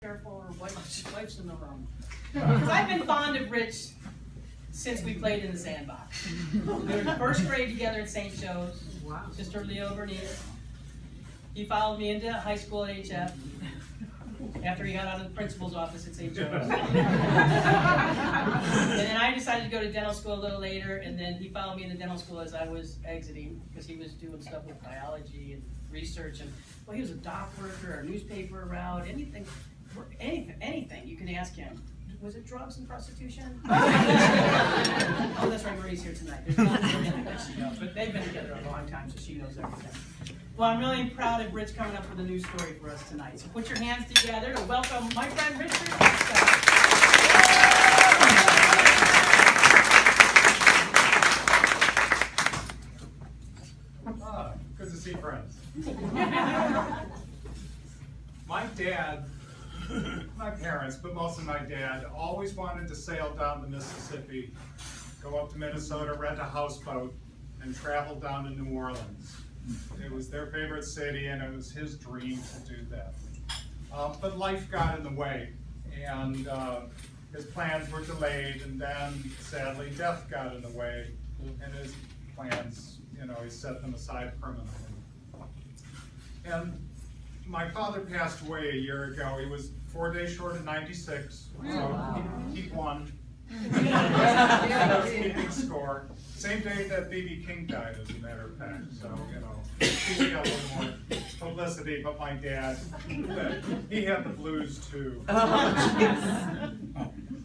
Careful, or wife's in the room. Because I've been fond of Rich since we played in the sandbox. We were in first grade together at St. Joe's. Wow. Sister Leo Bernice. He followed me into high school at HF after he got out of the principal's office at St. Joe's. And then I decided to go to dental school a little later, and then he followed me into dental school as I was exiting because he was doing stuff with biology and research. And well, he was a dock worker, a newspaper route, anything you can ask him. Was it drugs and prostitution? Oh, that's right, Marie's here tonight. There's not anything that she knows, but they've been together a long time, so she knows everything. Well, I'm really proud of Rich coming up with a new story for us tonight. So put your hands together to welcome my friend Richard Aspell. Good to see friends. My parents, but mostly my dad, always wanted to sail down the Mississippi, go up to Minnesota, rent a houseboat, and travel down to New Orleans. It was their favorite city, and it was his dream to do that. But life got in the way, and his plans were delayed, and then, sadly, death got in the way, and his plans, he set them aside permanently. And my father passed away a year ago. He was 4 days short of 96, so he won. That was keeping score. Same day that B.B. King died, as a matter of fact. So, he got a little more publicity, but my dad, he had the blues too.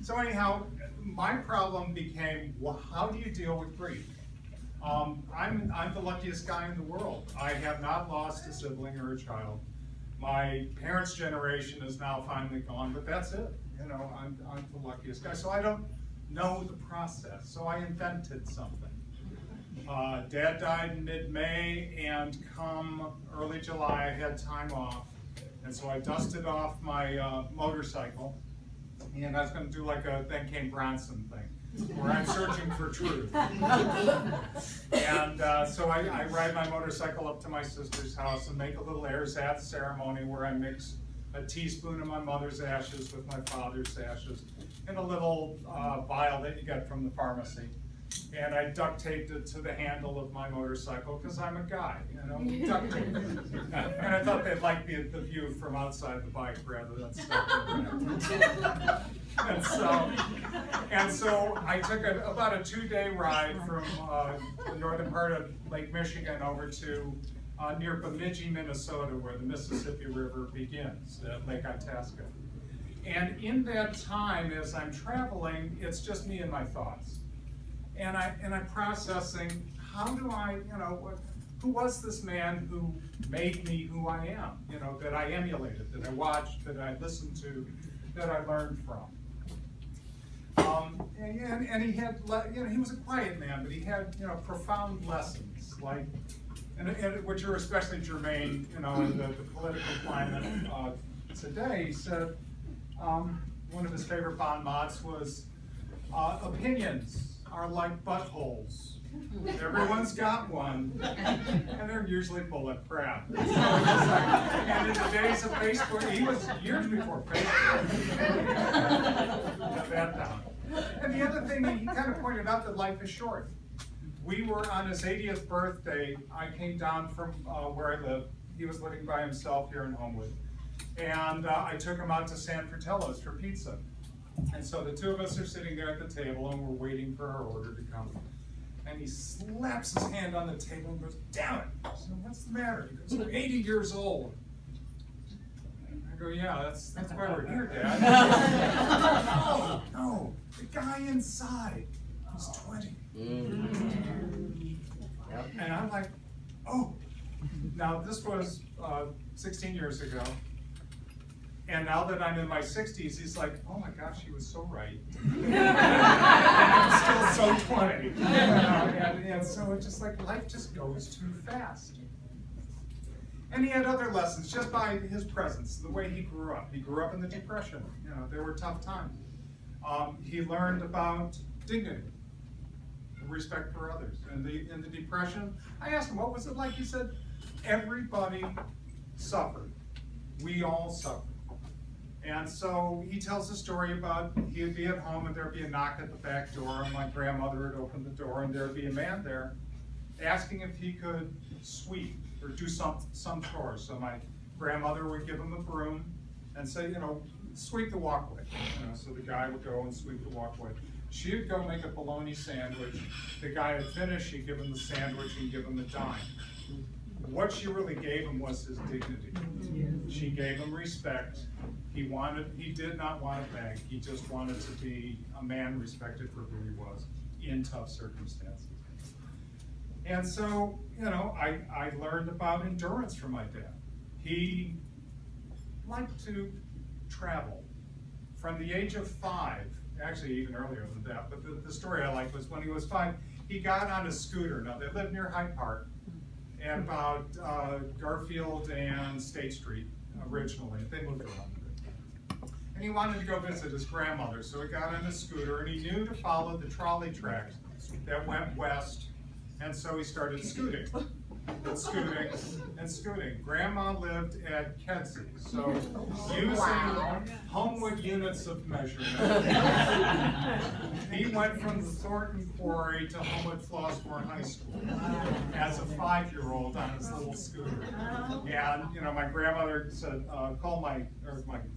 So anyhow, my problem became, well, how do you deal with grief? I'm the luckiest guy in the world. I have not lost a sibling or a child. My parents' generation is now finally gone, but that's it. I'm the luckiest guy. So I don't know the process, so I invented something. Dad died in mid-May, and come early July, I had time off. And so I dusted off my motorcycle, and I was going to do like a Then Came Bronson thing, where I'm searching for truth. And so I ride my motorcycle up to my sister's house and make a little ersatz ceremony where I mix a teaspoon of my mother's ashes with my father's ashes in a little vial that you get from the pharmacy. And I duct taped it to the handle of my motorcycle because I'm a guy, duct tape. And I thought they'd like the view from outside the bike rather than stuck in there. And so I took about a 2-day ride from the northern part of Lake Michigan over to near Bemidji, Minnesota, where the Mississippi River begins at Lake Itasca. And in that time, as I'm traveling, it's just me and my thoughts. And I'm processing, how do I, who was this man who made me who I am, that I emulated, that I watched, that I listened to, that I learned from. And he had, he was a quiet man, but he had, profound lessons, like, and which are especially germane, in the political climate today. He said, one of his favorite bon mots was, opinions are like buttholes. Everyone's got one, and they're usually full of crap. So and in the days of Facebook, he was years before Facebook. Got that down. And the other thing, he kind of pointed out that life is short. We were on his 80th birthday. I came down from where I live. He was living by himself here in Homewood. And I took him out to San Fratello's for pizza. And so the two of us are sitting there at the table, and we're waiting for our order to come. And he slaps his hand on the table and goes, "Damn it!" I said, "What's the matter?" He goes, "I'm 80 years old." I go, "Yeah, that's why we're here, Dad." No, the guy inside was 20. And I'm like, oh. Now this was 16 years ago. And now that I'm in my 60s, he's like, "Oh my gosh, he was so right." And I'm still so 20. And so it's just like, life just goes too fast. And he had other lessons just by his presence, the way he grew up. He grew up in the Depression. There were tough times. He learned about dignity, respect for others. And in the Depression, I asked him, what was it like? He said, everybody suffered. We all suffered. And so he tells a story about he'd be at home and there'd be a knock at the back door, and my grandmother would open the door and there'd be a man there asking if he could sweep or do some chores. So my grandmother would give him a broom and say, you know, sweep the walkway. You know, so the guy would go and sweep the walkway. She would go make a bologna sandwich. The guy would finish, he'd give him the sandwich and give him a dime. What she really gave him was his dignity. She gave him respect. He did not want a bag. He just wanted to be a man respected for who he was in tough circumstances. And so, you know, I learned about endurance from my dad. He liked to travel. From the age of 5, actually even earlier than that, but the story I liked was when he was 5, he got on a scooter. Now, they lived near Hyde Park, and about Garfield and State Street originally. They moved around a bit. And he wanted to go visit his grandmother, so he got on a scooter, and he knew to follow the trolley tracks that went west, and so he started scooting. And scooting. Grandma lived at Kedzie, so using Homewood units of measurement, he went from the Thornton Quarry to Homewood Flossmoor High School as a 5-year-old on his little scooter. And, you know, my grandmother said, my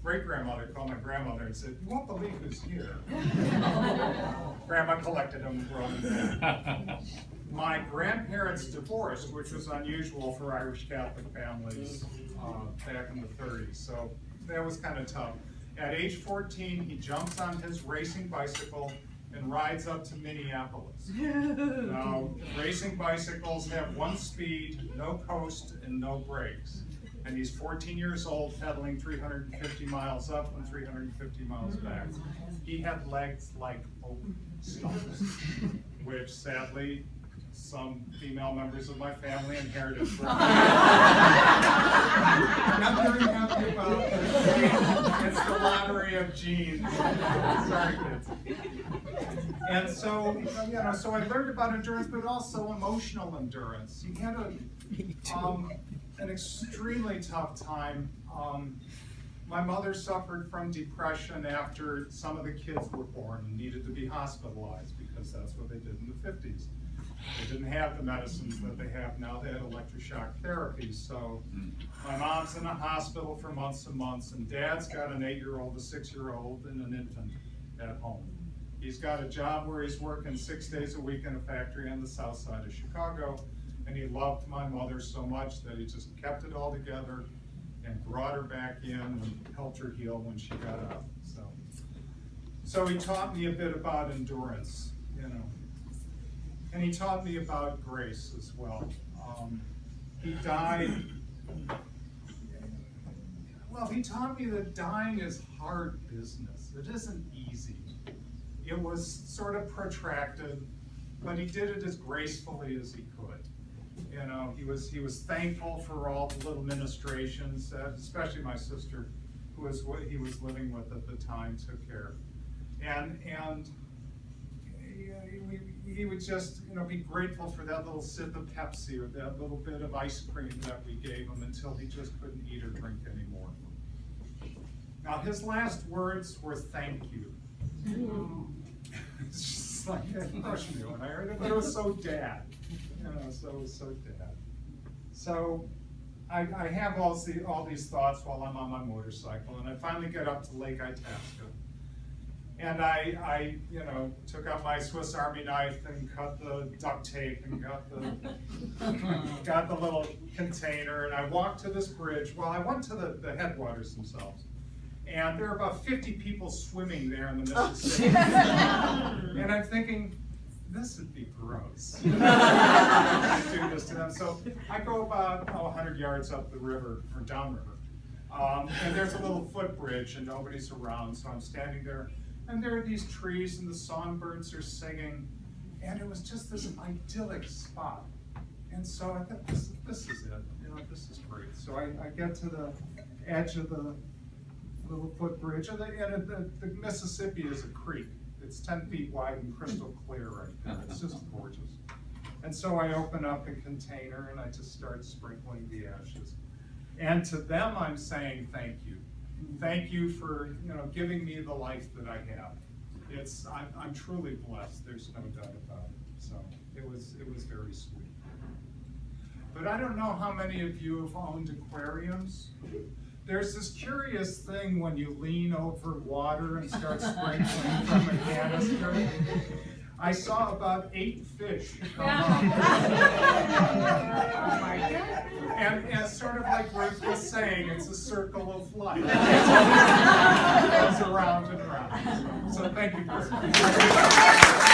great-grandmother called my grandmother and said, "You won't believe who's here." Grandma collected him and brought him back. My grandparents divorced, which was unusual for Irish Catholic families back in the 30s, so that was kind of tough. At age 14, he jumps on his racing bicycle and rides up to Minneapolis. Now, racing bicycles have one speed, no coast, and no brakes. And he's 14 years old, pedaling 350 miles up and 350 miles back. He had legs like oak stumps, which sadly, some female members of my family inherited from me. I'm very happy about it. It's the lottery of genes. Sorry, kids. And so, you know, so I learned about endurance, but also emotional endurance. He had an extremely tough time. My mother suffered from depression after some of the kids were born and needed to be hospitalized because that's what they did in the 50s. They didn't have the medicines that they have now. They had electroshock therapy. So my mom's in the hospital for months and months, and Dad's got an 8-year-old, a 6-year-old, and an infant at home. He's got a job where he's working 6 days a week in a factory on the south side of Chicago, and he loved my mother so much that he just kept it all together and brought her back in and helped her heal when she got out. So he taught me a bit about endurance, you know. And he taught me about grace as well. He died, well, he taught me that dying is hard business. It isn't easy. It was sort of protracted, but he did it as gracefully as he could. You know, he was thankful for all the little ministrations that, especially my sister, who he was living with at the time, took care. And he would just, you know, be grateful for that little sip of Pepsi or that little bit of ice cream that we gave him until he just couldn't eat or drink anymore. Now, his last words were "thank you." It's just like, it crushed me when I heard it, but it was so Dad. You know, so it was so Dad. So I have all these thoughts while I'm on my motorcycle, and I finally get up to Lake Itasca. And I, you know, took out my Swiss Army knife and cut the duct tape and got the little container, and I walked to this bridge. Well, I went to the headwaters themselves, and there are about 50 people swimming there in the Mississippi. And I'm thinking, this would be gross. Do this to them. So I go about 100 yards up the river, or downriver, and there's a little footbridge, and nobody's around, so I'm standing there. And there are these trees, and the songbirds are singing, and it was just this idyllic spot. And so I thought, this is it. You know, this is great. So I get to the edge of the little footbridge, and the Mississippi is a creek. It's 10 feet wide and crystal clear right there. It's just gorgeous. And so I open up a container, and I just start sprinkling the ashes. And to them, I'm saying thank you. thank you for, giving me the life that I have. I'm truly blessed, there's no doubt about it. So it was very sweet. But I don't know how many of you have owned aquariums. There's this curious thing when you lean over water and start sprinkling from a canister. I saw about 8 fish come up. And sort of like Ruth was saying, it's a circle of life. It goes around and around. So thank you very much.